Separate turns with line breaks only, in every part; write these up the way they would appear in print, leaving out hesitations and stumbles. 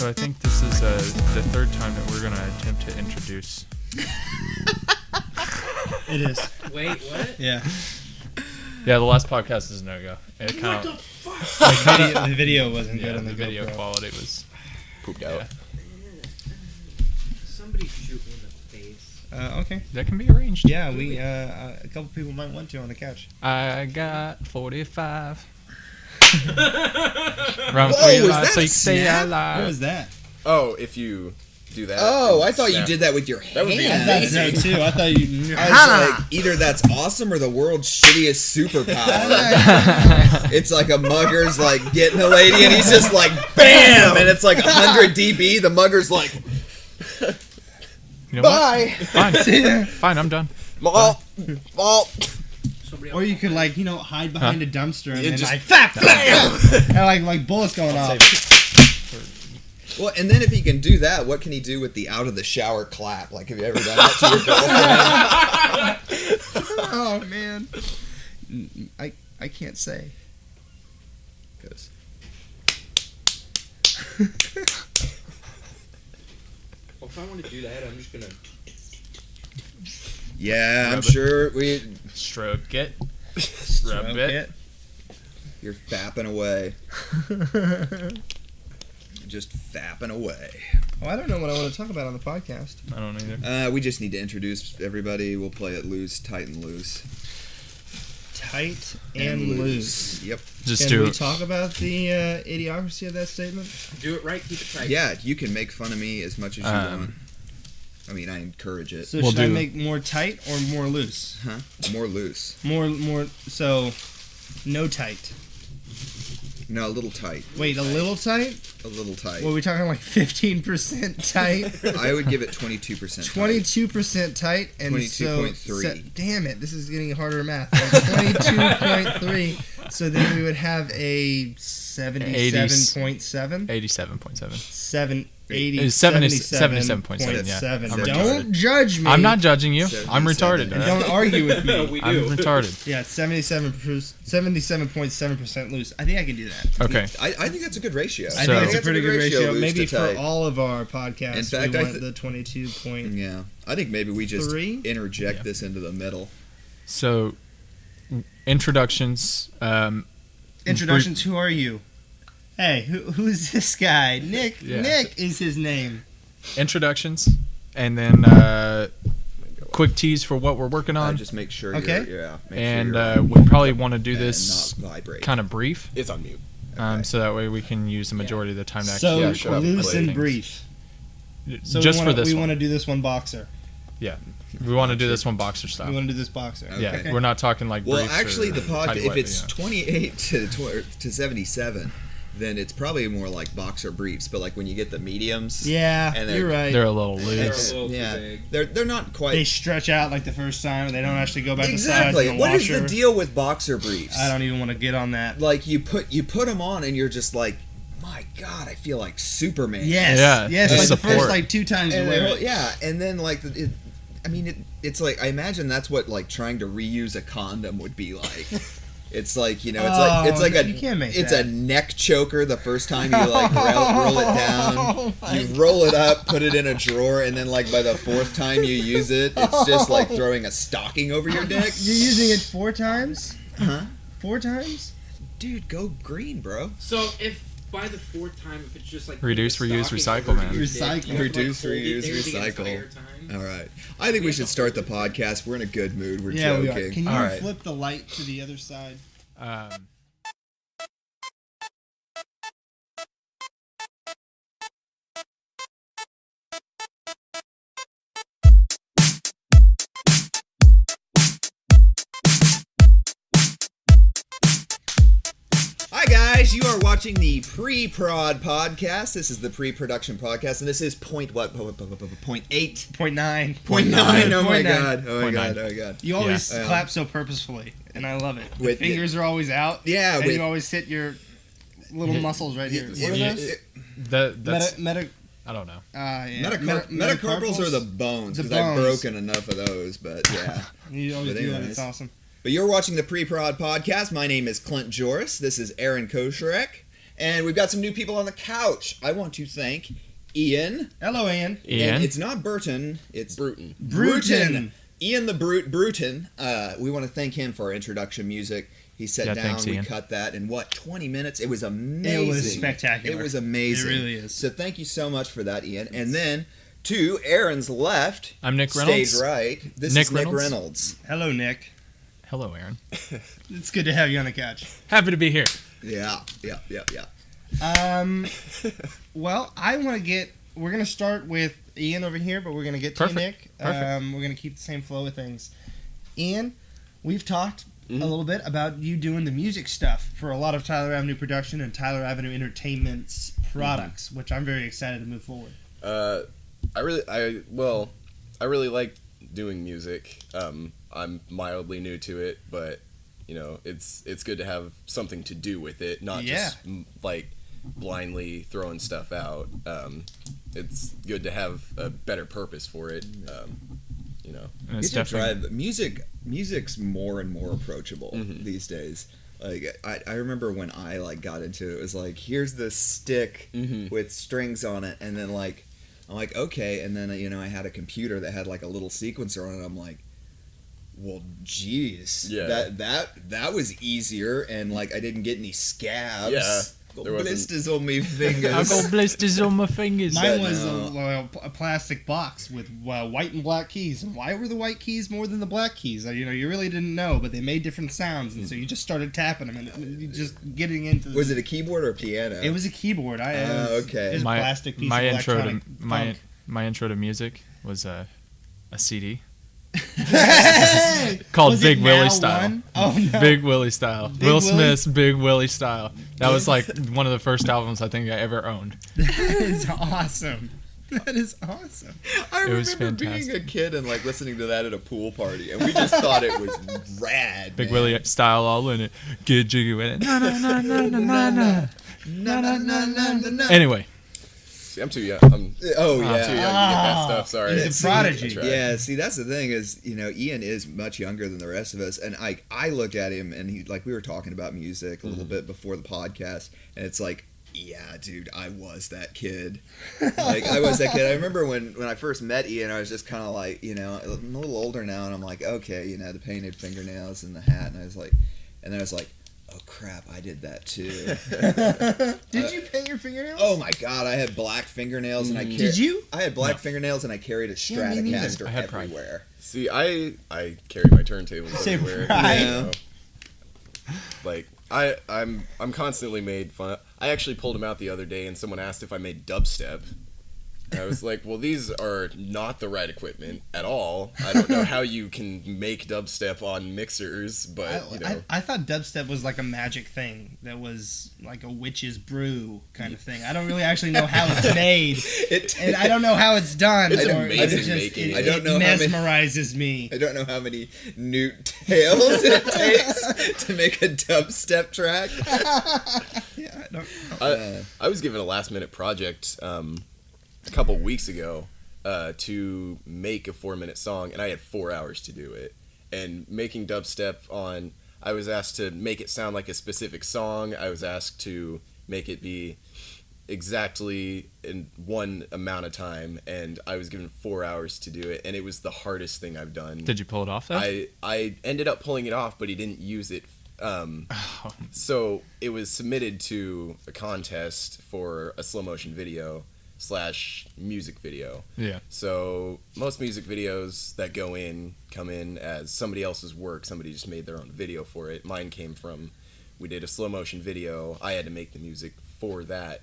So I think this is the third time that we're going to attempt to introduce.
It is.
Wait, what?
Yeah.
Yeah, the last podcast is no-go. It
What
kind
the
of
fuck?
The video wasn't good on
the
the
video
GoPro.
quality was
Pooped
yeah.
out.
Somebody shoot me in the face.
Okay.
That can be arranged.
Yeah, we a couple people might want to on the couch.
I got 45. Run
Whoa,
for your
was
life
that
so
a
you stay
snap?
alive.
What was that?
Oh, if you do that.
Oh, I thought you
snap.
did that with your hand.
That would be
I thought so
amazing.
too. I thought you.
I was like, either that's awesome or the world's shittiest superpower. It's like a mugger's like getting a lady and he's just like BAM! And it's like 100 dB. The mugger's like,
You know
bye!
what? Fine, I'm done.
Mall.
Somebody
Or you could hide behind a dumpster and
Yeah,
then
just-
bam, and like bullets going off.
Well, and then if he can do that, what can he do with the out of the shower clap? Like, have you ever done that to your girlfriend?
Oh man, I can't say.
'Cause-
Well, if I want to do that, I'm just gonna.
Yeah, I'm
Rub it.
sure
Stroke it. Rub
Stroke
it.
you're fapping away. Just fapping away.
Well, I don't know what I want to talk about on the podcast.
I don't either.
We just need to introduce everybody. We'll play it loose, tight and loose.
Tight and loose.
Yep.
Just
Can
do
we talk about the idiocracy of that statement?
Do it right, keep it tight.
Yeah, you can make fun of me as much as you want. I mean, I encourage it.
So
We'll
should I
do-
make more tight or more loose?
Huh? More loose.
More. So, no tight.
No, a little tight.
Wait, a little tight?
A little tight.
Well, we talking like 15% tight,
I would give it 22%.
22% tight, and
22.3.
Damn it, this is getting harder math. Like 22.3. So then we would have a 77.7.
87.7.
77.7.
yeah.
Seven.
I'm
Don't judge me.
I'm not judging you. I'm
77.
retarded.
And
alright?
don't argue with me.
We
I'm
do.
retarded.
Yeah, it's 77.7% loose. I think I can do that.
Okay.
I think that's a good ratio.
I
So-
think it's a
That's
pretty good ratio.
loose
Maybe
to
for
tight.
all of our podcasts,
In fact,
we
I
want
th-
the 22.
Yeah. I think maybe we just
3?
interject
Yeah.
this into the middle.
So, introductions.
Introductions. Who are you? Hey, who's this guy? Nick.
Yeah.
Nick is his name.
Introductions, and then quick tease for what we're working on.
Just make sure
Okay.
And
sure you're
we probably want to do
and
this
not vibrate.
kind of brief,
It's on mute.
Okay.
so that way we can use the majority of the time to
So
actually
Yeah, shut up.
loose
Play
and
things.
brief. So
just
we
for
wanna,
this
we
one.
want to do this one boxer.
We want to do this one boxer
We
style.
want to do this boxer.
Okay.
Yeah, we're not talking like
Well,
briefs
actually,
or
the podcast,
tidy
if
white,
it's
yeah.
28 to 77, then it's probably more like boxer briefs. But like when you get the mediums,
Yeah,
And
you're right.
They're a little
They're
loose.
a little too
yeah,
big.
they're not quite
They stretch out like the first time, and they don't actually go back
exactly.
to size.
What is the deal with boxer briefs?
I don't even want to get on that.
Like you put them on, and you're just like, my God, I feel like Superman.
Yes,
Yeah,
yes.
the
Like the
support.
first 2 times you
And
wear
then,
it.
yeah, and then like it's like I imagine that's what like trying to reuse a condom would be like. It's like it's like
you can't make
it's
that.
a neck choker the first time you like roll it down.
Oh my
You roll it up, put it in a drawer, and then like by the 4th time you use it, it's just like throwing a stocking over your dick.
You're using it 4 times?
Huh?
4 times?
Dude, go green, bro.
So if by the 4th time, if it's just like
Reduce,
putting a
reuse,
stocking
recycle,
over
man.
your dick,
Recycle.
you have to,
Reduce,
hold it
reuse,
there the
recycle.
entire time.
All right. I think we should start the podcast. We're in a good mood. We're
Yeah, we
joking.
are. Can you
All right.
flip the light to the other side?
Hi guys, you are watching the Pre-Prod podcast. This is the pre-production podcast, and this is point 8.
.9.
Point 9. Oh my
0.9.
god. Oh my
Point
god.
nine.
Oh my god.
You always
Yeah.
clap so purposefully, and I love it. The
With-
fingers are always out.
Yeah,
and
with-
you always hit your little muscles right here. What are
Yeah.
those?
That's
Meta,
I don't know.
yeah.
Metacarpals are the bones,
The
because I've
bones.
broken enough of those, but yeah.
You always
But
do that.
anyways.
It's awesome.
But you're watching the Pre-Prod podcast. My name is Clint Jorris. This is Aaron Kocurek. And we've got some new people on the couch. I want to thank Ian.
Hello, Ian.
And it's not Burton, it's
Bruton.
Bruton.
Ian the Bruton. We want to thank him for our introduction music. He sat down,
thanks,
we
Ian.
cut that in 20 minutes? It was amazing.
It was spectacular.
It was amazing.
It really is.
So thank you so much for that, Ian. And then to Aaron's left,
I'm Nick Reynolds.
stage right. This
Nick
is Nick
Reynolds.
Reynolds.
Hello, Nick.
Hello, Aaron.
It's good to have you on the couch.
Happy to be here.
Yeah.
Well, I want to get. We're gonna start with Ian over here, but we're gonna get to you,
Perfect.
Nick.
Perfect.
We're gonna keep the same flow of things. Ian, we've talked a little bit about you doing the music stuff for a lot of Tyler Avenue Production and Tyler Avenue Entertainment's products, which I'm very excited to move forward.
I really like doing music. I'm mildly new to it, but it's good to have something to do with it, not just like blindly throwing stuff out. It's good to have a better purpose for it.
And it's
Get to
definitely
drive music's more and more approachable these days. Like I remember when I got into it, it was like, here's this stick with strings on it, and then I'm like, okay, and then I had a computer that had a little sequencer on it. I'm like, well, geez, that was easier, and I didn't get any scabs.
Yeah.
There blisters on my fingers.
I got blisters on my fingers.
Mine was a plastic box with white and black keys. And why were the white keys more than the black keys? You really didn't know, but they made different sounds, and so you just started tapping them and you just getting into.
Was it a keyboard or a piano?
It was a keyboard.
Okay.
It was a plastic piece
my
of
intro to
electronic
my intro to music was a CD
funk.
called
Was
Big
it
Willie
Now
Style.
One? Oh no!
Big Willie Style.
Big
Will
Willie?
Smith's Big Willie Style. That was one of the first albums I think I ever owned.
That is awesome. That is awesome.
I
It was
remember being a
fantastic.
kid and listening to that at a pool party, and we just thought it was rad.
Big
man.
Willie Style all in it. Get jiggy with it. Na, na, na, na, na, na, na.
Na, na, na, na, na, na.
Anyway,
See, I'm too young. I'm too
Oh
young to
yeah.
get that stuff. Sorry.
He's a
See,
prodigy.
That's right.
Yeah, see, that's the thing is, Ian is much younger than the rest of us, and I look at him, and he we were talking about music a little bit before the podcast, and it's like, yeah, dude, I was that kid. I was that kid. I remember when I first met Ian, I was just kind of I'm a little older now, and I'm like, okay, the painted fingernails and the hat, and then I was like, oh crap, I did that too.
Did you paint your fingernails?
Oh my god, I had black fingernails, and
Did you?
I had black fingernails, and I carried a
Yeah, me neither.
Stratocaster
I had pride.
everywhere.
See, I carry my turntables
Say
everywhere.
pride.
I'm constantly made fun of. I actually pulled them out the other day, and someone asked if I made dubstep. And I was like, well, these are not the right equipment at all. I don't know how you can make dubstep on mixers, but
I thought dubstep was like a magic thing that was like a witch's brew kind of thing. I don't really actually know how it's made, and I don't know how it's done.
It's
or
amazing
it just,
making
it,
it.
I don't know
it
how many-
mesmerizes me.
I don't know how many newt tails it takes to make a dubstep track.
Yeah, I don't.
I was given a last minute project a couple weeks ago to make a 4-minute song, and I had 4 hours to do it. And making dubstep I was asked to make it sound like a specific song. I was asked to make it be exactly in one amount of time, and I was given 4 hours to do it, and it was the hardest thing I've done.
did you pull it off though?
I ended up pulling it off, but he didn't use it. So it was submitted to a contest for a slow motion video / music video.
Yeah.
So most music videos that come in as somebody else's work. Somebody just made their own video for it. Mine came from, we did a slow motion video. I had to make the music for that,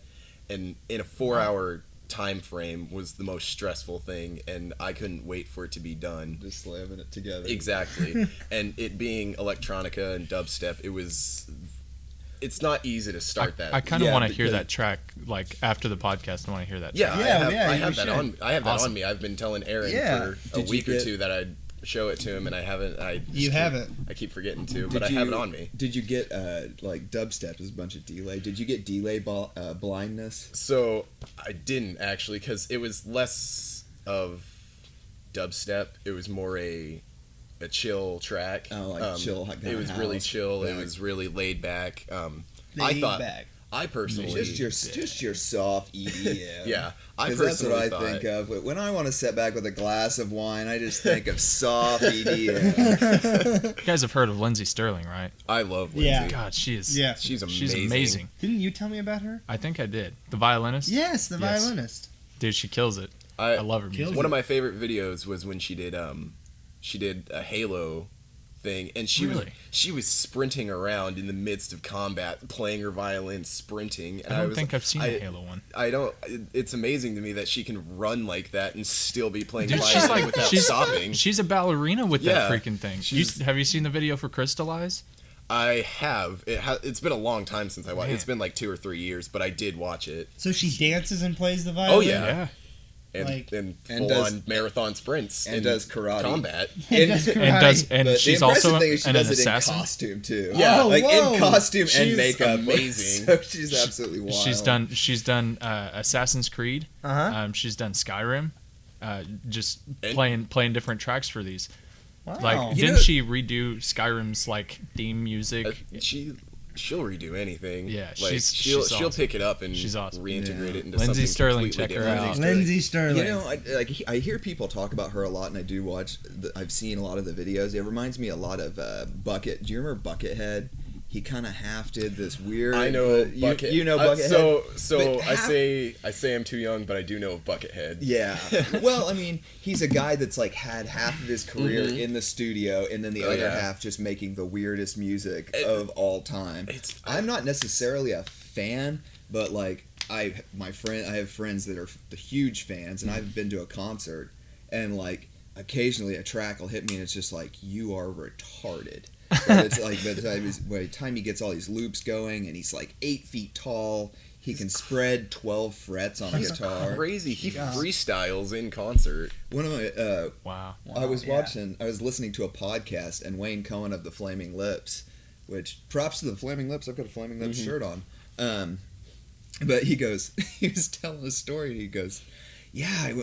and in a 4-hour time frame was the most stressful thing, and I couldn't wait for it to be done.
Just slamming it together.
Exactly. And it being electronica and dubstep, it's not easy to start that.
I kind of
Yeah,
want to hear
because-
that track after the podcast. I want to hear that.
Yeah,
track.
I have
we
that
should.
on. I have that
Awesome.
on me. I've been telling Aaron
Yeah.
for a
Did you
week or
get-
two that I'd show it to him, and I haven't.
You haven't.
I keep forgetting to, but I have it on me.
Did you get dubstep is a bunch of delay? Did you get delay blindness?
So I didn't actually, because it was less of dubstep. It was more a chill track.
Oh, chill.
It was really chill. It
Yeah.
was really laid back.
Laid back.
I personally
just your soft EDM.
yeah, I
'Cause that's what
personally
I
thought,
think of when I want to sit back with a glass of wine. I just think of soft EDM.
You guys have heard of Lindsay Sterling, right?
I love Lindsay.
Yeah.
God, she is.
Yeah.
She's amazing.
She's amazing.
Didn't you tell me about her?
I think I did. The violinist.
Yes, the
Yes.
violinist.
Dude, she kills it. I love her music.
One of my favorite videos was when she did a Halo thing, and she was sprinting around in the midst of combat, playing her violin, sprinting. And
I don't think I've seen the Halo one.
I don't. It's amazing to me that she can run like that and still be playing
Dude,
violin without stopping.
She's a ballerina with that freaking thing.
she's-
Have you seen the video for Crystallize?
I have. It's been a long time since I watched. It's been like 2 or 3 years, but I did watch it.
So she dances and plays the violin?
Oh yeah.
Yeah.
And,
Like-
and
and
full
does-
on marathon sprints
and
in
does karate.
combat.
But
She's
the impressive
also
thing is she
an
does it
assassin.
in costume too.
Yeah.
Oh,
like
whoa.
in costume and
She's
makeup.
amazing.
So she's absolutely wild.
She's done Assassin's Creed.
Uh-huh.
She's done Skyrim. Just
And-
playing different tracks for these.
Wow.
Like,
You
didn't
know-
she redo Skyrim's like theme music?
She'll redo anything.
Yeah,
like,
she's
she'll
awesome.
pick it up and
She's awesome.
reintegrate
Yeah.
it into
Lindsay
something
Sterling,
completely
check her
different.
out.
Lindsay Sterling.
You know, I hear people talk about her a lot, and I do watch. I've seen a lot of the videos. It reminds me a lot of Bucket. Do you remember Buckethead? He kind of half did this weird.
I know Bucket.
You know Buckethead.
So
But
I say I'm too young, but I do know of Buckethead.
Yeah. Well, I mean, he's a guy that's like had half of his career in the studio, and then the other half just making the weirdest music of all time. I'm not necessarily a fan, but like I have friends that are the huge fans, and I've been to a concert, and like occasionally a track will hit me, and it's just like, you are retarded. But it's like by the time he gets all these loops going, and he's like 8 feet tall, he can spread 12 frets on a guitar.
Crazy. He freestyles in concert.
One of my
Wow.
I was listening to a podcast, and Wayne Cohen of the Flaming Lips, which props to the Flaming Lips. I've got a Flaming Lips shirt on. But he was telling a story, and he goes, yeah,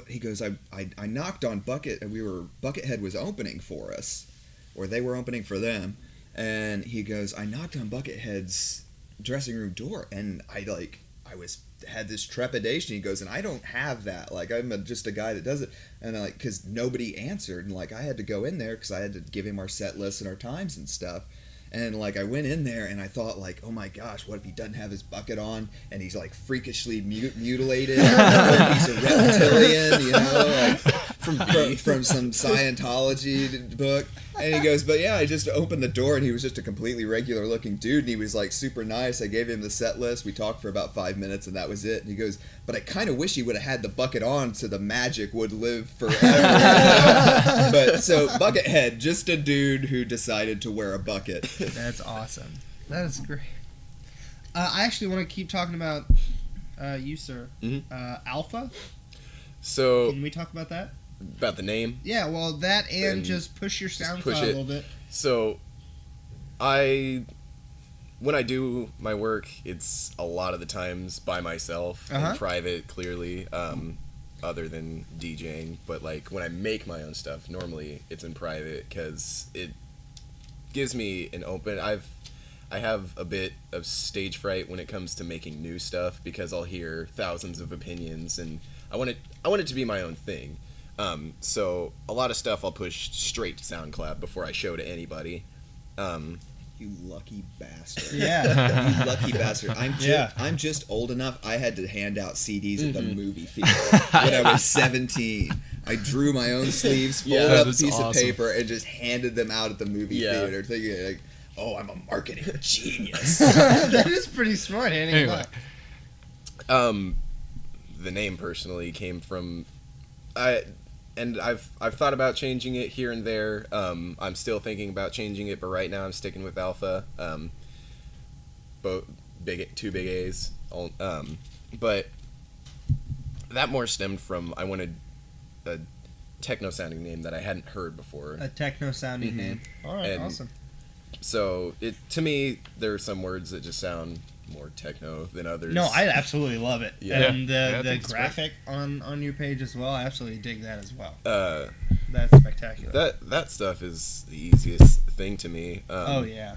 I knocked on Buckethead was opening for us, or they were opening for them, and he goes, I knocked on Buckethead's dressing room door, and I had this trepidation. He goes, and I don't have that. Like, I'm just a guy that does it, and like, because nobody answered, and like I had to go in there because I had to give him our set lists and our times and stuff. And like I went in there and I thought like, oh my gosh, what if he doesn't have his bucket on and he's like freakishly mutilated, or he's a reptilian, you know, like from some Scientology book. And he goes, but yeah, I just opened the door and he was just a completely regular looking dude, and he was like super nice. I gave him the set list. We talked for about 5 minutes and that was it. And he goes, but I kind of wish he would have had the bucket on so the magic would live forever. But so Buckethead, just a dude who decided to wear a bucket.
That's awesome. That is great. I actually want to keep talking about you, sir. Alpha.
So
Can we talk about that?
about the name.
Yeah, well, that and
And
just push your SoundCloud
push
a
it.
little bit.
So when I do my work, it's a lot of the times by myself in private, clearly, other than DJing. But like when I make my own stuff, normally it's in private because it gives me an open. I have a bit of stage fright when it comes to making new stuff because I'll hear thousands of opinions, and I want it to be my own thing. So a lot of stuff I'll push straight to SoundCloud before I show to anybody.
You lucky bastard.
Yeah.
You lucky bastard. I'm just old enough. I had to hand out CDs at the movie theater when I was 17. I drew my own sleeves, folded up a
that's
piece of
awesome.
paper, and just handed them out at the movie
Yeah.
theater, thinking like, oh, I'm a marketing genius.
That is pretty smart, handing it
Anyway.
back.
The name personally came from I've thought about changing it here and there. I'm still thinking about changing it, but right now I'm sticking with Alpha. Both two big A's. But that more stemmed from I wanted a techno sounding name that I hadn't heard before.
A techno-sounding name. All right,
And-
awesome.
So to me, there are some words that just sound more techno than others.
No, I absolutely love it.
Yeah.
And
Yeah, I
the
think it's
graphic on your page as well, I absolutely dig that as well.
That's
That's spectacular.
that stuff is the easiest thing to me.
Oh, yeah.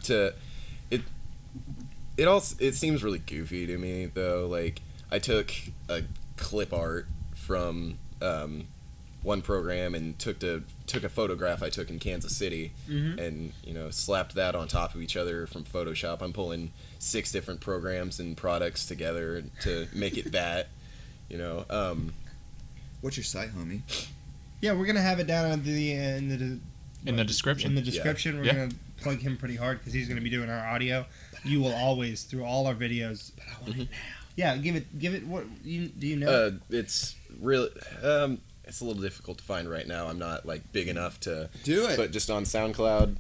it seems really goofy to me though. Like I took a clip art from one program and took a photograph I took in Kansas City and slapped that on top of each other from Photoshop. I'm pulling 6 different programs and products together to make it that.
What's your site, homie?
Yeah, we're gonna have it down in the
description.
In the description, we're gonna plug him pretty hard because he's gonna be doing our audio. You will always through all our videos. But I want it now. Yeah, give it. What do you know?
It's really it's a little difficult to find right now. I'm not like big enough to
do it.
But just on SoundCloud.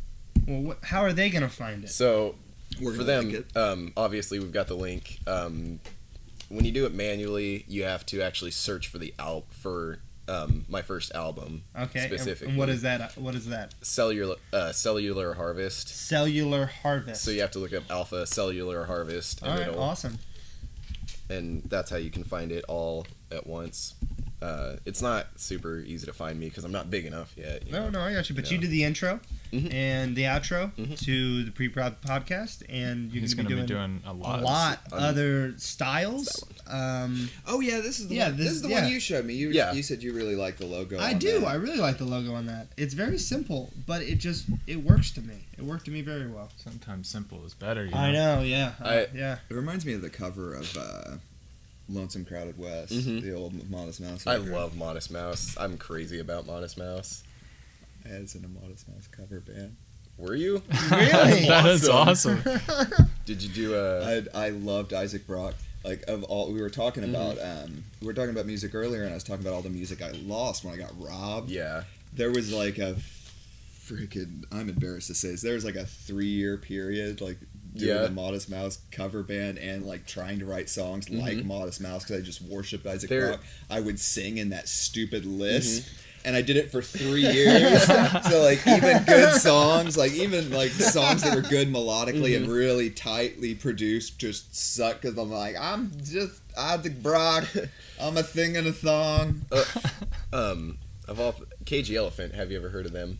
Well, how are they gonna find it?
So
We're
for them, obviously we've got the link. When you do it manually, you have to actually search for the my first album.
Okay.
Specifically.
And what is that? What is that?
Cellular Harvest.
Cellular Harvest.
So you have to look up Alpha Cellular Harvest.
All right. Awesome.
And that's how you can find it all at once. It's not super easy to find me because I'm not big enough yet.
No, I got you. But you did the intro and the outro to the pre-prod podcast, and you're going to be doing
a lot
other styles.
Oh yeah, this is the one. This is the one you showed me. You said you really like the logo.
I do. I really like the logo on that. It's very simple, but it works to me. It worked to me very well.
Sometimes simple is better.
I know. Yeah.
It reminds me of the cover of Lonesome Crowded West, the old Modest Mouse.
I love Modest Mouse. I'm crazy about Modest Mouse.
I was in a Modest Mouse cover band.
Were you?
Really?
That is awesome.
Did you do
I loved Isaac Brock. Like of all, we were talking about music earlier, and I was talking about all the music I lost when I got robbed.
Yeah.
There was like a freaking, I'm embarrassed to say this, there was like a 3-year period like doing the Modest Mouse cover band and like trying to write songs like Modest Mouse because I just worshipped Isaac Brock. I would sing in that stupid lisp. And I did it for 3 years. So like even good songs, like even like songs that were good melodically and really tightly produced just suck because I'm like, I'm just Isaac Brock. I'm a thing and a thong.
Of all KG Elephant, have you ever heard of them?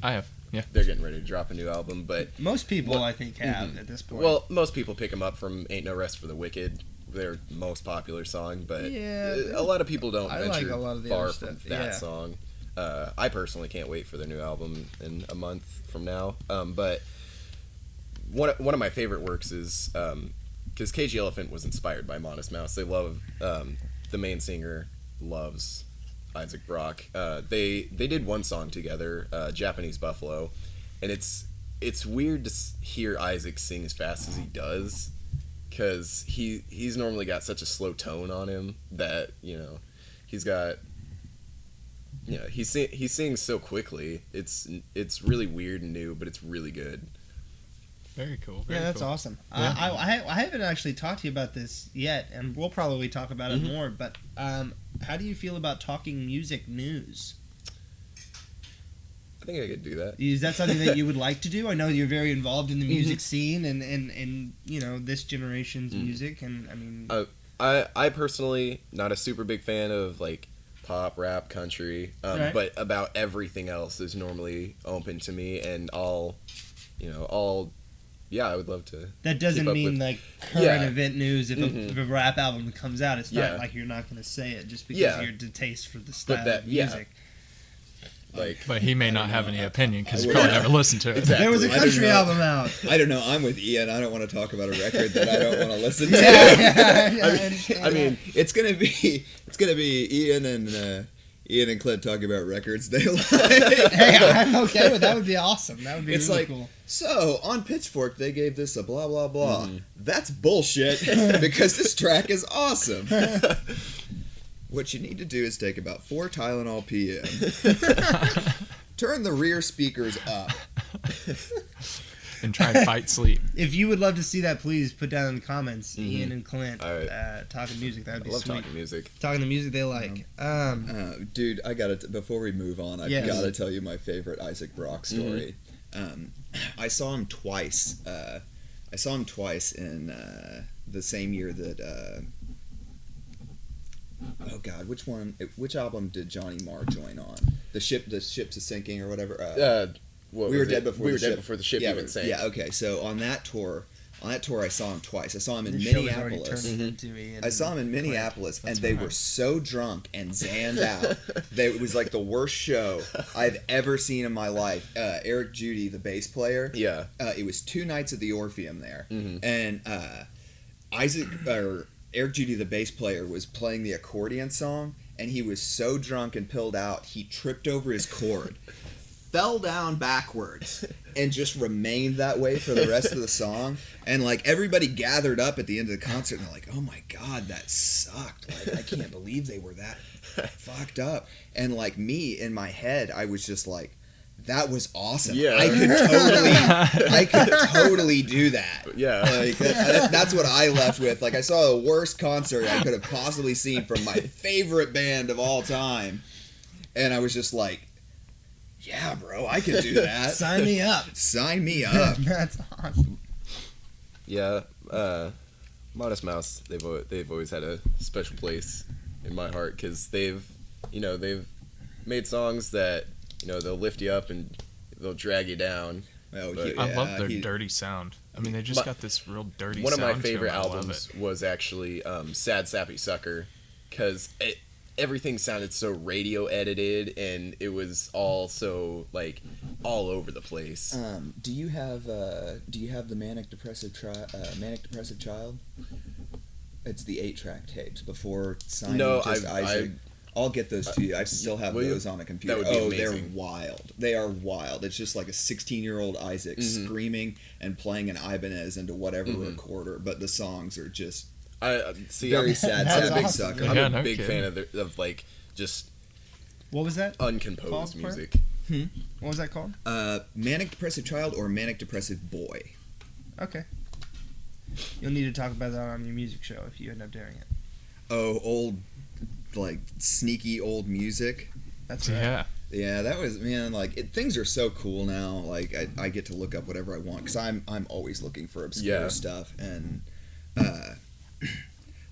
I have. Yeah.
They're getting ready to drop a new album, but
most people I think have at this point.
Well, most people pick them up from Ain't No Rest for the Wicked, their most popular song, but a lot of people don't venture far from that song. I personally can't wait for their new album in a month from now. But one of my favorite works is because KG Elephant was inspired by Modest Mouse. They love the main singer loves Isaac Brock. They did one song together, Japanese Buffalo, and it's weird to hear Isaac sing as fast as he does. Because he's normally got such a slow tone on him that he's got he sings so quickly. It's really weird and new, but it's really good.
Very cool.
That's awesome. Yeah. I haven't actually talked to you about this yet, and we'll probably talk about it more. But how do you feel about talking music news?
I think I could do that.
Is that something that you would like to do? I know you're very involved in the music scene and this generation's music, and I mean,
I personally not a super big fan of like pop, rap, country, but about everything else is normally open to me, and I would love to.
That doesn't mean like current event news. If a rap album comes out, it's not like you're not going to say it just because you're distaste for the style of music.
But he may not have any opinion because he probably never listened to it.
Exactly. There was a country album out.
I don't know. I'm with Ian. I don't want to talk about a record that I don't want to listen to.
I
mean, it's gonna be Ian and Clint talking about records they like.
Hey, I'm okay with that. That would be awesome. That would be really cool.
So on Pitchfork they gave this a blah blah blah. That's bullshit because this track is awesome. What you need to do is take about 4 Tylenol PM, turn the rear speakers up,
and try to fight sleep.
If you would love to see that, please put down in the comments. Ian and Clint talking music. That would be sweet.
I love talking music.
Talking the music they like.
Dude, I gotta before we move on, I've gotta tell you my favorite Isaac Brock story. I saw him twice. In the same year that. Oh God, which album did Johnny Marr join on? The ship's a sinking or whatever.
We were dead before the ship even sank.
Yeah, okay. So on that tour, On that tour, I saw him twice. I saw him in
This show is already
Minneapolis.
turning into Ian
I saw him in
and
Minneapolis,
That's
and they
right.
were so drunk and zanned out. It was like the worst show I've ever seen in my life. Eric Judy, the bass player.
Yeah.
It was 2 nights at the Orpheum there,
Mhm.
and Eric Judy, the bass player, was playing the accordion song, and he was so drunk and pilled out, he tripped over his cord, fell down backwards, and just remained that way for the rest of the song. And like everybody gathered up at the end of the concert, and they're like, "Oh my god, that sucked! Like I can't believe they were that fucked up." And like me in my head, I was just like, "That was awesome!
Yeah.
I could totally do that."
Yeah.
Like that's what I left with. Like I saw the worst concert I could have possibly seen from my favorite band of all time, and I was just like, "Yeah, bro, I could do that.
Sign me up.
Sign me up."
That's awesome.
Yeah, Modest Mouse. They've always had a special place in my heart because they've made songs that they'll lift you up and they'll drag you down.
Oh,
But-
I love their dirty sound. I mean, they just got this real dirty sound.
One of my
to
favorite
them. I love
albums
it.
was actually Sad Sappy Sucker because everything sounded so radio edited and it was all so like all over the place.
Do you have the Manic Depressive Child? It's the 8-track tapes before signing
No,
just Isaac. I'll get those to you. I still have
will you?
those on a computer.
That would be
they're
amazing.
wild. They are wild. It's just like a 16-year-old Isaac
Mm-hmm.
screaming and playing an Ibanez into whatever recorder, but the songs are just
I see.
very sad.
That's
Sad Big
awesome.
Sucker.
I'm
Yeah,
a
no
big
kidding.
fan of like just
What was that?
uncomposed
Called for it?
music.
What was that called?
Manic Depressive Child or Manic Depressive Boy.
Okay. You'll need to talk about that on your music show if you end up doing it.
Oh, old, like sneaky old music.
That's right.
Yeah.
Yeah, that was, man, like things are so cool now. Like I get to look up whatever I want because I'm always looking for obscure
Yeah.
stuff, and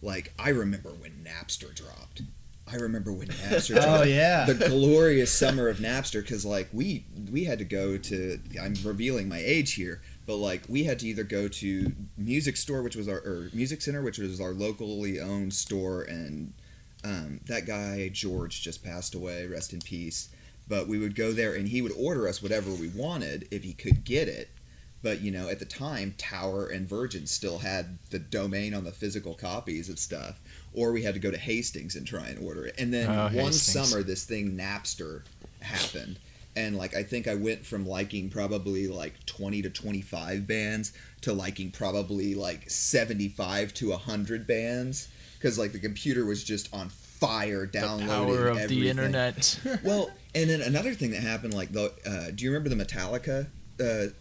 like I remember when Napster dropped. I remember when Napster dropped.
Oh yeah.
The glorious summer of Napster, because like we had to go to, I'm revealing my age here, but like we had to either go to Music Store, which was Music Center, which was our locally owned store, and that guy George just passed away, rest in peace. But we would go there and he would order us whatever we wanted if he could get it. But at the time, Tower and Virgin still had the domain on the physical copies and stuff. Or we had to go to Hastings and try and order it. And then one
Hastings.
summer, this thing Napster happened. And like I think I went from liking probably like 20 to 25 bands to liking probably like 75 to 100 bands. Because like the computer was just on fire, downloading
The power of
everything.
the internet.
Well, and then another thing that happened, like do you remember the Metallica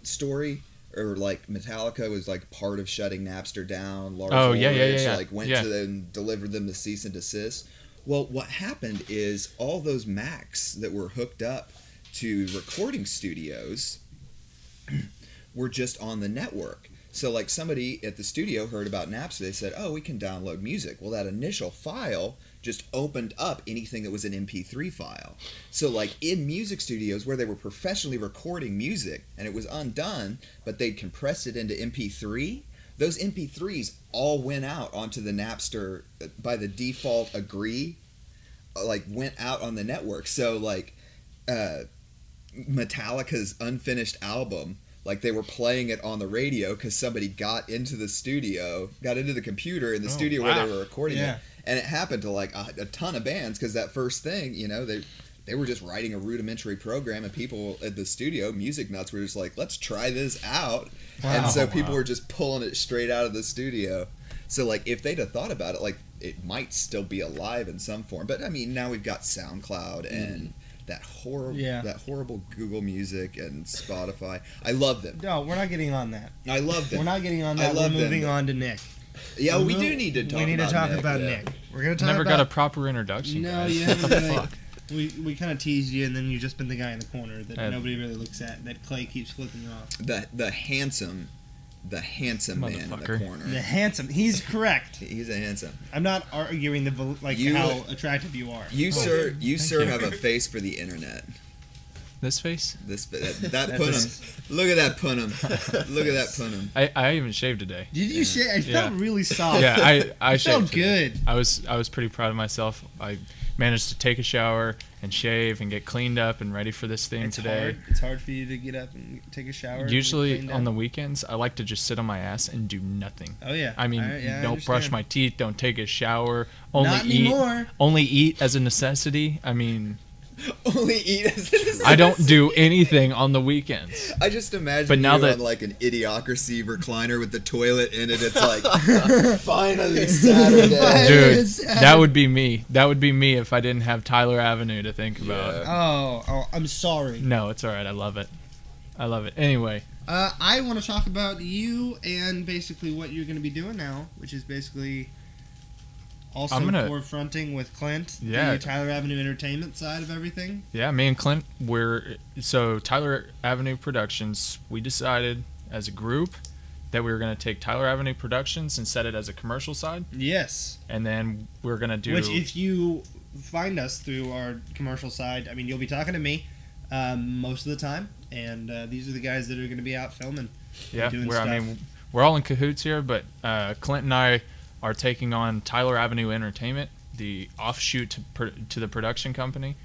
story? Or like Metallica was like part of shutting Napster down. Lars Ulrich, like went to them and delivered them the cease and desist. Well, what happened is all those Macs that were hooked up to recording studios were just on the network. So like somebody at the studio heard about Napster, they said, "Oh, we can download music." Well, that initial file just opened up anything that was an MP3 file. So like in music studios where they were professionally recording music and it was undone, but they'd compressed it into MP3, those MP3s all went out onto the Napster by the default agree, like went out on the network. So like Metallica's unfinished album, like they were playing it on the radio because somebody got into the computer in the studio where they were recording it. And it happened to like a ton of bands because that first thing, they were just writing a rudimentary program, and people at the studio, music nuts, were just like, let's try this out. And so people were just pulling it straight out of the studio. So like if they'd have thought about it, like it might still be alive in some form. But I mean, now we've got SoundCloud and that horrible Google Music and Spotify. I love them.
No, we're not getting on that.
I love them.
We're not getting on
I
that. We're
love them,
moving
but-
on to Nick.
Yeah, we do need to talk about
We need to talk
Nick,
about
yeah.
Nick. We're gonna talk
Never
about.
got a proper introduction.
No,
guys.
you haven't
What the
really.
fuck?
We kind of teased you, and then you've just been the guy in the corner that
Yeah.
nobody really looks at. That Clay keeps flipping off.
The handsome man in the
Motherfucker.
corner.
The handsome. He's correct.
He's a handsome.
I'm not arguing
You-
how attractive you are.
You
Oh,
sir
thank you.
have a face for the internet.
This face?
That punum. Look at that punum. Look at that punum.
I even shaved today.
Did you shave? It felt really soft.
Yeah, I
It felt
shaved today.
good.
I was pretty proud of myself. I managed to take a shower and shave and get cleaned up and ready for this thing
It's
today.
hard. It's hard for you to get up and take a shower. and get
Usually
cleaned
on the
up.
weekends, I like to just sit on my ass and do nothing.
Oh yeah.
I mean,
I
don't brush
understand.
my teeth, don't take a shower,
Not anymore.
only eat as a necessity. I mean,
Only eat as it
I don't do anything on the weekends.
I just imagine
But now
you
that-
on like an Idiocracy recliner with the toilet in it. It's like, finally Saturday.
Dude,
It's
that would be me. That would be me if I didn't have Tyler Avenue to think about.
Yeah.
Oh, I'm sorry.
No, it's all right. I love it. I love it. Anyway,
I want to talk about you and basically what you're going to be doing now, which is basically also
I'm gonna-
forefronting with Clint,
Yeah.
the Tyler Avenue Entertainment side of everything.
yeah, me and Clint, so Tyler Avenue Productions, we decided as a group that we were going to take Tyler Avenue Productions and set it as a commercial side,
Yes.
and then we're going to do
Which, if you find us through our commercial side, I mean, you'll be talking to me most of the time, and these are the guys that are going to be out filming.
yeah,
doing
I mean,
stuff.
we're all in cahoots here, but Clint and I are taking on Tyler Avenue Entertainment, the offshoot to the production company,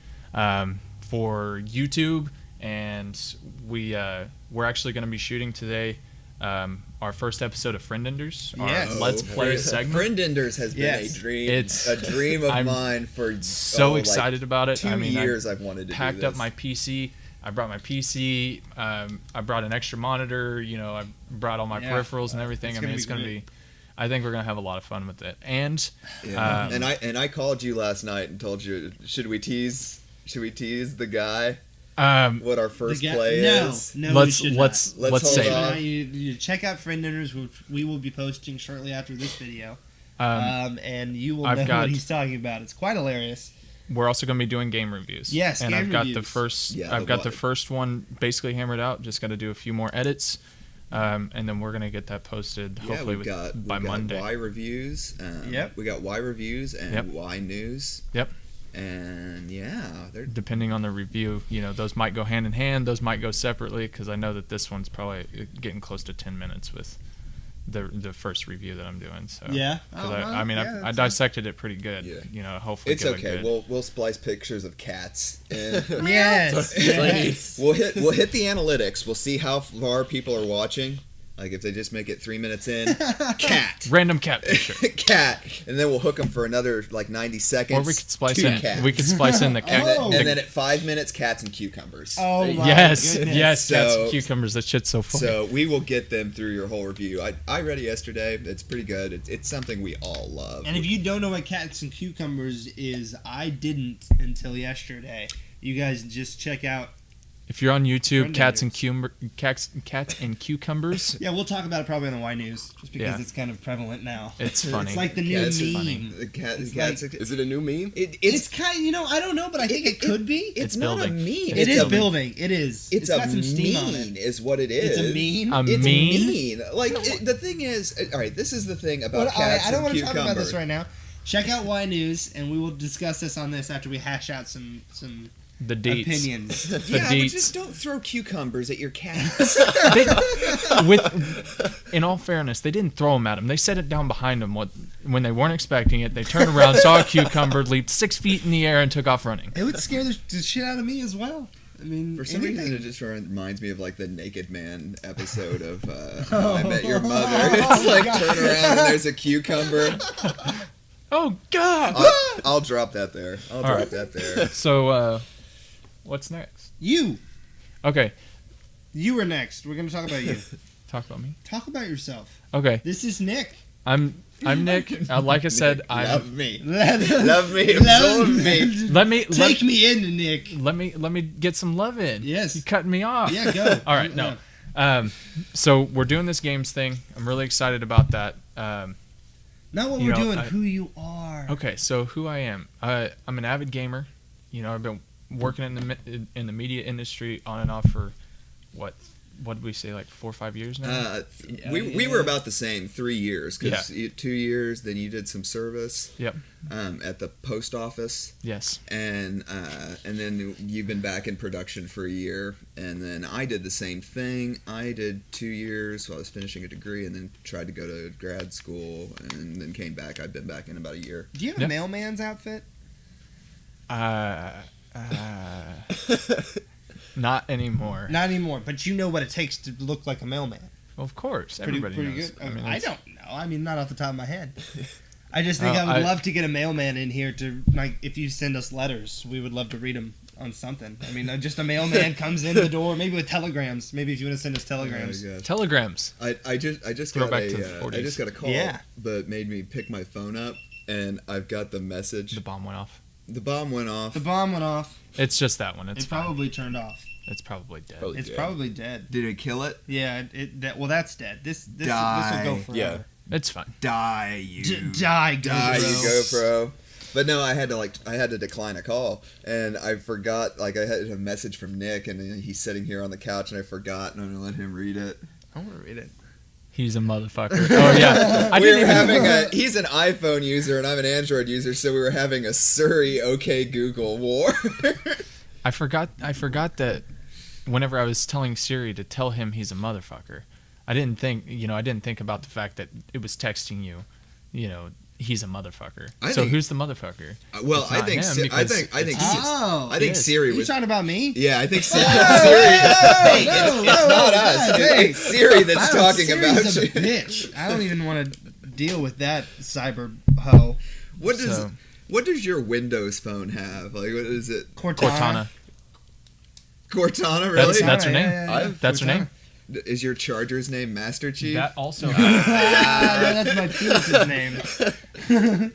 for YouTube, and we're actually going to be shooting today our first episode of FriendEnders,
Yes.
our Let's Play segment.
FriendEnders has been
Yes.
a dream.
It's-
a dream of
I'm
mine for
So excited about it.
2
I mean,
years I've wanted to
packed
do
up
this.
my PC. I brought my PC. I brought an extra monitor. I brought all my
Yeah.
peripherals and everything.
It's
I mean,
gonna
it's
be
going to
great.
be. I think we're going to have a lot of fun with it. And
Yeah.
Um,
and I called you last night and told you, should we tease the guy what our first
The guy-
play
no,
is?
No, we
let's
should
let's
Let's
let's
hold
save
on.
it.
you check out FriendEnders, which we will be posting shortly after this video, and you will
I've
know
got-
what he's talking about. It's quite hilarious.
We're also going to be doing game reviews.
Yes,
and
game
I've got the
reviews.
first.
Yeah,
I've got the
what-
first one basically hammered out. Just got to do a few more edits, and then we're going to get that posted hopefully
we've got
by Monday.
Y reviews.
Yep.
We got Y reviews and
Yep.
Y news.
Yep.
And yeah, they're
Depending on the review, those might go hand in hand. Those might go separately because I know that this one's probably getting close to 10 minutes with the first review that I'm doing. So
Yeah.
'cause
Oh,
I mean,
yeah,
I dissected it pretty good.
Yeah.
Hopefully
it's
give
okay.
It good.
We'll splice pictures of cats. In.
Yes. yes.
We'll hit the analytics. We'll see how far people are watching. Like if they just make it 3 minutes in, cat,
Random cat picture.
cat, and then we'll hook them for another like 90 seconds.
Or we could splice
to
in.
cats.
We could splice in the cat.
Oh.
and then at 5 minutes, cats and cucumbers.
Oh my
yes,
goodness.
yes, cats
So-
and cucumbers. That shit's so funny.
So we will get them through your whole review. I read it yesterday. It's pretty good. It's something we all love.
And if you don't know what cats and cucumbers is, I didn't until yesterday. You guys just check out.
If you're on YouTube,
FriendEnders.
cats and cucumbers.
Yeah, we'll talk about it probably on the Y News, just because
Yeah.
it's kind of prevalent now.
It's funny.
It's like the new
Cats are
meme.
funny.
the cat,
It's
cats.
Is it a new meme?
It's kind of, I don't know, but I think it could be.
It's
It's
not
building.
a meme.
It
It's
is
a-
building. It is.
It's
got
a
some steam on
mean,
it.
is what it is.
It's a meme.
It's
mean?
mean. Like the thing is, all right. This is the thing about
But, all right,
cats
I don't
and
want to talk
cucumber.
about this right now. Check out Y News, and we will discuss this on this after we hash out some
The deets.
opinions.
The
Yeah, but
deets.
just don't throw cucumbers at your cats.
In all fairness, they didn't throw them at him. They set it down behind them when they weren't expecting it. They turned around, saw a cucumber, leaped 6 feet in the air, and took off running.
It would scare the shit out of me as well. I mean,
For some
anything.
reason, it just reminds me of like the Naked Man episode of How I Met Your Mother. It's like turn around and there's a cucumber.
Oh God!
I'll drop that there. I'll
All
drop
right.
that there.
So, what's next?
You
Okay,
were next. We're gonna talk about you.
talk about me.
Talk about yourself.
Okay,
This is Nick.
I'm Nick. Like I said,
Love me.
Love
Love me. Absorb me.
Take me in, Nick.
let me get some love in.
Yes.
You cutting me off.
Yeah, go.
All right, no. So we're doing this games thing. I'm really excited about that.
Not what
You
we're
know,
doing.
I-
Who you are.
Okay, so who I am? I'm an avid gamer. I've been working in the media industry on and off for what did we say, like 4 or 5 years now?
We were about the same, 3 years. Because
Yeah.
2 years, then you did some service.
Yep.
At the post office.
Yes.
And then you've been back in production for a year, and then I did the same thing. I did 2 years while I was finishing a degree, and then tried to go to grad school, and then came back. I've been back in about a year.
Do you have a mailman's outfit?
Not anymore.
Not anymore, but you know what it takes to look like a mailman.
Well, of course,
Pretty
everybody knows.
good.
I mean,
I
it's-
don't know. I mean, not off the top of my head. I just think I would love to get a mailman in here to, like, if you send us letters, we would love to read them on something. I mean, just a mailman comes in the door, maybe with telegrams. Maybe if you want to send us telegrams.
Oh, gosh.
Telegrams.
I just
Throw
got
back to the
a
40s.
I just got a call,
Yeah.
but made me pick my phone up, and I've got the message.
The bomb went off.
The bomb went off.
The bomb went off.
It's just that one. It's
It's
fine.
probably turned off.
It's probably dead.
Probably
It's
dead.
probably dead.
Did it kill it?
Yeah, well, that's dead. This will
Die.
go forever.
Yeah.
It's fine.
Die, you.
Die,
Die, you
GoPro.
GoPro. But no, I had to decline a call, and I forgot. Like, I had a message from Nick, and he's sitting here on the couch, and I forgot, and I'm gonna let him read it.
I want to read it.
He's a motherfucker. Oh yeah.
He's an iPhone user, and I'm an Android user, so we were having a Siri OK Google war.
I forgot that whenever I was telling Siri to tell him he's a motherfucker, I didn't think about the fact that it was texting you, he's a motherfucker. Who's the motherfucker?
Well,
It's
I
not
think
him,
I
because
think
Oh,
I think
It is.
Siri
you
was.
talking about me?
Yeah, I think Siri.
Hey,
It's not us.
hey.
It's Siri that's talking about
Siri's
you.
a bitch. I don't even want to deal with that cyber hoe.
What does your Windows phone have? Like, what is it?
Cortana.
Cortana, really?
That's her name. That's her
Cortana.
name.
Is your charger's name Master Chief?
That also.
That's my penis's name.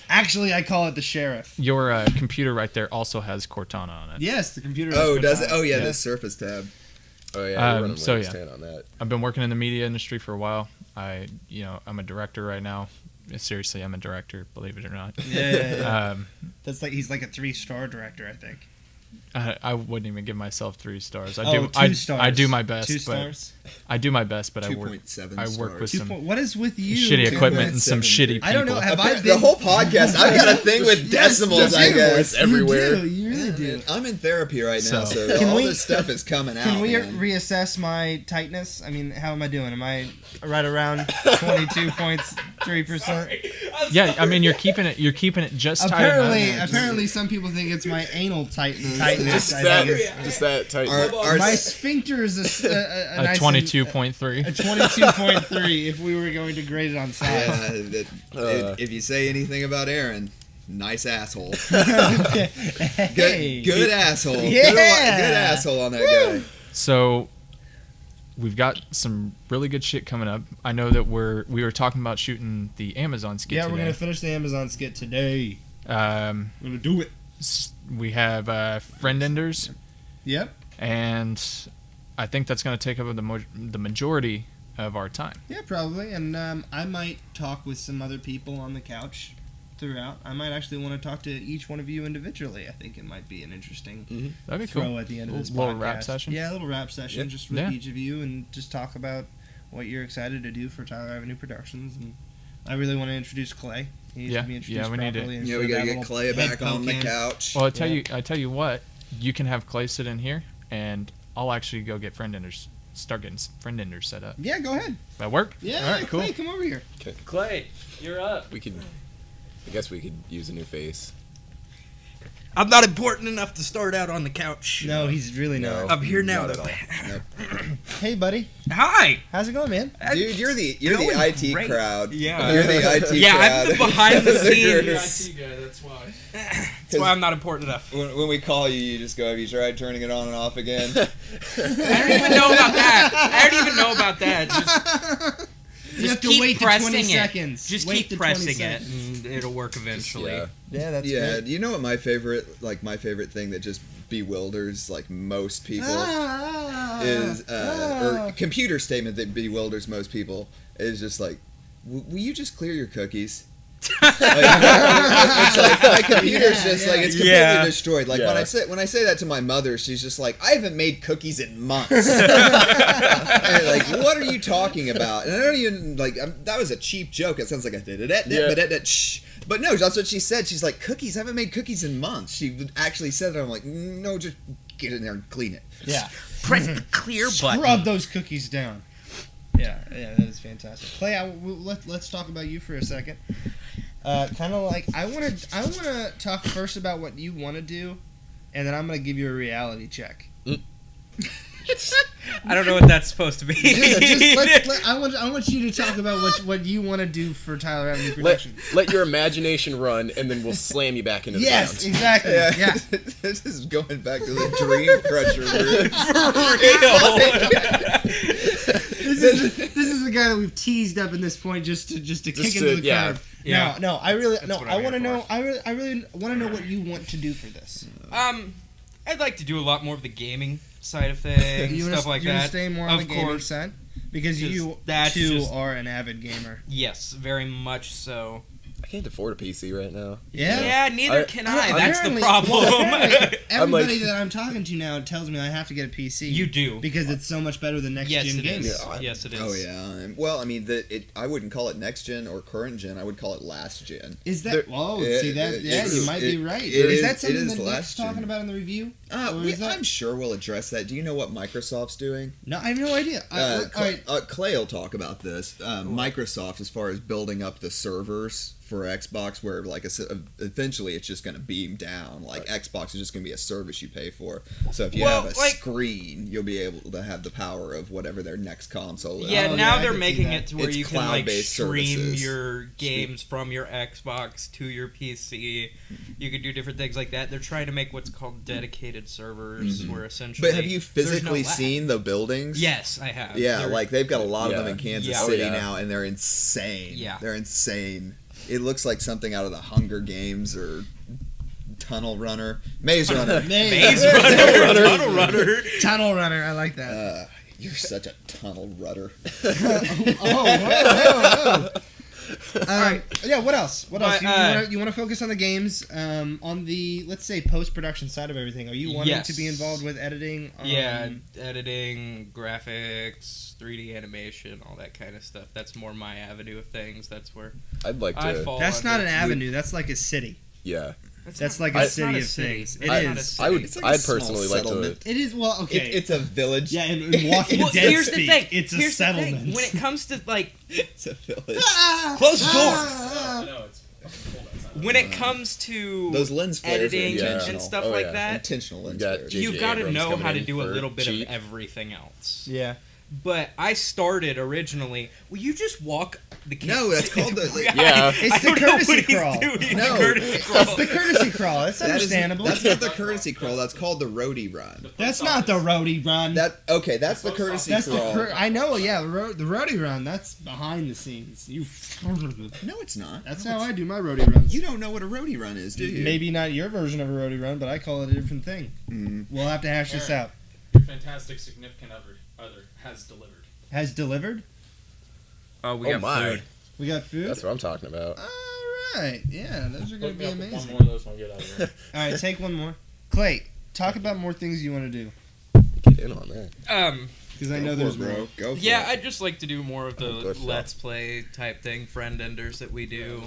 Actually, I call it the sheriff.
Your computer right there also has Cortana on it.
Yes, the computer. has
Oh, does
Cortana.
it? Oh, yeah,
Yeah.
the Surface tab.
Oh yeah, we're running
so
Windows
yeah.
10 on that.
I've been working in the media industry for a while. I'm a director right now. Seriously, I'm a director, believe it or not.
Yeah. That's like he's like a 3-star director, I think.
I wouldn't even give myself 3 stars. I
Oh,
do.
2 stars.
I do my best.
2
but
stars.
I do my best, but I work.
2.7
I work with
stars.
some
What is with you?
shitty equipment and some
2.7.
shitty people.
I don't know. Have I
The
been?
whole podcast, I've got a thing with decimals, I guess.
everywhere.
You really do.
I'm in therapy right now,
So-
so
Can
all
we-
this stuff is coming out.
Can we
man.
reassess my tightness? I mean, how am I doing? Am I right around 22.3%?
Yeah, I mean you're keeping it just tight enough.
Apparently, some people think it's my anal tightness.
Just
I
that,
think it's-
just that tight.
my sphincter is a
A
nice
22.3.
A 22.3 if we were going to grade it on size.
If you say anything about Aaron, nice asshole.
Hey.
Good asshole.
Yeah.
Good asshole on that guy.
So we've got some really good shit coming up. I know that we were talking about shooting the Amazon skit
Yeah,
today.
we're going to finish the Amazon skit today. We're going to do it.
We have FriendEnders,
Yep.
and I think that's going to take up the majority of our time.
Yeah, probably. And I might talk with some other people on the couch throughout. I might actually want to talk to each one of you individually. I think it might be an interesting
That'd be
throw
cool.
at the end of this
Little
podcast.
rap session?
Yeah, a little rap session
Yep.
just with
Yeah.
each of you and just talk about what you're excited to do for Tyler Avenue Productions. And I really want to introduce Clay. He needs
Yeah.
to be introduced
Yeah, we need to-
properly
Yeah,
instead
we
of
gotta
that
get
little
Clay
head
back on the
poking.
couch.
Well, I tell you what, you can have Clay sit in here, and I'll actually go get start getting FriendEnders set up.
Yeah, go ahead.
That work?
Yeah,
All right, cool.
Clay, come over here.
Clay, you're up.
I guess we could use a new face.
I'm not important enough to start out on the couch.
No, he's really not.
I'm here now.
Not at all.
Hey, buddy.
Hi.
How's it going, man?
Dude, you're the
Going
IT
great.
crowd.
Yeah.
You're the IT
Yeah,
crowd.
I'm the behind the
group.
scenes.
guy, that's why.
That's why I'm not important enough.
When we call you, you just go, have you tried turning it on and off again?
I don't even know about that. I don't even know about that.
You have to
keep
wait the
pressing
20
it.
seconds.
Just
Wait
keep
the 20
pressing it,
seconds.
and it'll work eventually.
Yeah.
Yeah, that's
Yeah,
great.
do you know what my favorite thing that just bewilders like most people is, or computer statement that bewilders most people is just like, will you just clear your cookies? It's like my computer's just like it's completely
Yeah.
destroyed. Like
Yeah.
when I say that to my mother, she's just like, I haven't made cookies in months. And like, what are you talking about? And I don't even like that was a cheap joke. It sounds like a shh. But no, that's what she said. She's like, cookies? I haven't made cookies in months. She actually said it. I'm like, no, just get in there and clean it.
Yeah.
Press the clear button.
Scrub those cookies down. Yeah, that is fantastic. Clay, let's talk about you for a second. Kind of like I want to talk first about what you want to do, and then I'm gonna give you a reality check.
I don't know what that's supposed to be.
I want you to talk about what you want to do for Tyler Avenue Production.
Let your imagination run, and then we'll slam you back into the
Yes,
ground.
exactly. Yeah.
This is going back to the Dream Crusher route.
This is the guy that we've teased up in this point just to kick into the curb.
Yeah.
No, I really no.
what
I
I'm
want to
here
know.
for.
I really want to know what you want to do for this.
I'd like to do a lot more of the gaming side of things,
You
stuff like
you wanna
that.
stay more on the
Of
gaming
course.
side because you
Because that's
too
just-
are an avid gamer.
Yes, very much so.
I can't afford a PC right now.
Yeah.
Neither can I.
Well,
That's the
apparently-
problem.
well, apparently everybody
like-
that I'm talking to now tells me I have to get a PC.
You do.
because it's so much better than next
Yes,
gen
it
games.
is.
Yeah.
Yes, it is.
Oh yeah. Well, I mean, I wouldn't call it next gen or current gen. I would call it last gen.
Is that?
There-
Whoa,
it-
see that?
it-
Yeah,
it's-
you might be
it-
right.
it
Is
is-
that
it
something
is
that Nick's
last gen.
talking about in the review? Or is that-
I'm sure we'll address that. Do you know what Microsoft's doing?
No, I have no idea. All right.
Clay will talk about this. Microsoft, as far as building up the servers for Xbox, where like eventually it's just going to beam down. Like Xbox is just going to be a service you pay for. So if you
Well,
have a
like-
screen, you'll be able to have the power of whatever their next console is.
Yeah,
Oh,
now
yeah, I
they're
can see
making
that.
it to where
It's
you can like
cloud-based
stream
services.
your games from your Xbox to your PC. You could do different things like that. They're trying to make what's called dedicated servers, where essentially.
But have you
there's no
physically
lag.
seen the buildings?
Yes, I have.
Yeah,
They're-
like they've got a lot of them
Yeah.
in Kansas
Yeah.
City
Oh, yeah.
now, and they're insane.
Yeah.
They're insane. It looks like something out of the Hunger Games or Tunnel Runner, Maze Runner.
Maze Runner, Tunnel Runner.
Tunnel Runner. I like that.
You're such a tunnel rudder.
Whoa. Yeah. What else? What else?
But,
You want to focus on the games? On the, let's say, post production side of everything. Are you wanting
Yes.
to be involved with editing?
Yeah, editing, graphics, 3D animation, all that kind of stuff. That's more my avenue of things. That's where
I'd like
I
to.
fall.
That's not
under.
an avenue. That's like a city.
Yeah.
That's like a
It's
city
not
of things. It
It's
is.
not a city.
I would.
It's like a
I'd
small
personally like to.
settlement.
It is. Well, okay.
It's a village.
yeah, in Walking
Well,
Dead
here's
speak,
the thing.
it's a
Here's the thing.
settlement.
When it comes to like
It's a village.
close the door.
No, it's
When it comes to
Those lens flares are
editing
intentional.
and stuff
Oh,
like
yeah.
that,
Intentional lens
got
flares.
J.J.
you've got to
Abrams
know
coming
how to
in
do a
for
little bit
cheap.
of everything else.
Yeah.
But I started originally. Will you just walk the camera?
No, that's called the.
Yeah.
It's the courtesy crawl.
No,
the courtesy
It's
crawl.
the courtesy crawl. That's
That is,
understandable.
that's not the courtesy crawl. That's called the roadie run.
That's not the roadie run.
That's the courtesy
That's the
crawl.
I know. Yeah, the roadie run. That's behind the scenes. You.
No, it's not.
That's
No,
how
it's-
I do my roadie runs.
You don't know what a roadie run is, do you?
Maybe not your version of a roadie run, but I call it a different thing.
Mm.
We'll have to hash this out.
Your fantastic significant other has delivered.
Has delivered.
Oh, we
Oh
got
my.
food.
We got food.
That's what I'm talking about.
All right. Yeah, those are going to be
One
amazing.
more of those when we get out of here.
All right, take one more. Clay, talk about more things you want to do,
Get in on that.
because I
Go
know
for
there's
it,
more.
bro. Go for
Yeah,
it.
I'd just like to do more of the
Go for it.
let's play type thing, FriendEnders that we do.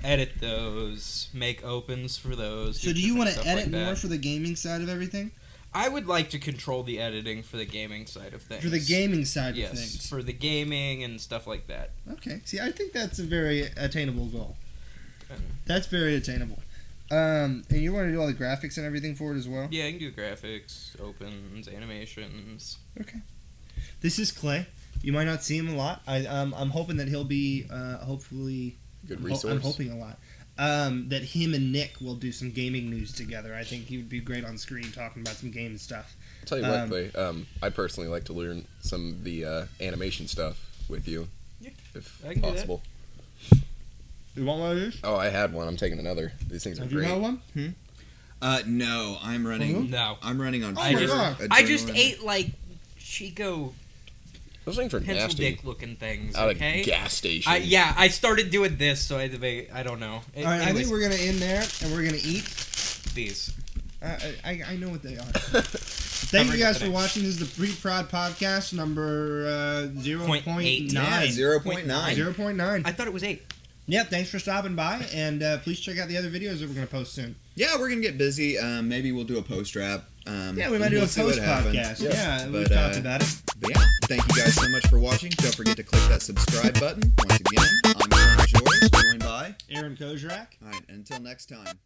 Edit those, make opens for those.
So do you want to
different
edit
stuff like
more
that.
for the gaming side of everything?
I would like to control the editing for the gaming side of things.
For the gaming side
yes,
of things.
for the gaming and stuff like that.
Okay. See, I think that's a very attainable goal.
Um,
That's very attainable. And you want to do all the graphics and everything for it as well?
Yeah, I can do graphics, opens, animations.
Okay. This is Clay. You might not see him a lot. I'm hoping that he'll be hopefully.
Good
I'm
resource.
hoping a lot. That him and Nick will do some gaming news together. I think he would be great on screen talking about some game stuff.
I'll tell you what, Clay. I personally like to learn some of the animation stuff with you,
Yeah,
if
I can do that.
possible.
You want one of these?
Oh, I had one. I'm taking another. These things are
Have you
great.
got one?
No, I'm running.
No.
I'm running on.
Oh my
pure
God.
I just
adrenaline.
ate like Chico
Those things are
pencil
nasty.
dick looking things.
Out
Okay.
of gas station.
I started doing this, so I don't know.
All right, I think we're gonna end there, and we're gonna eat.
these.
I know what they are. Thank you guys for watching. This is the Pre-Prod Podcast number 0.9.
Yeah, 0.9.
0.9.
I thought it was 8.
Yep, thanks for stopping by, and please check out the other videos that we're going to post soon.
Yeah, we're gonna get busy. Maybe we'll do a post wrap.
Yeah, we might do a
we'll see what happens.
post-podcast.
Yep.
Yeah, we've
But,
talked about it.
But yeah, thank you guys so much for watching. Don't forget to click that subscribe button. Once again, I'm Jorris, joined by.
Aaron Kocurek.
All right, until next time.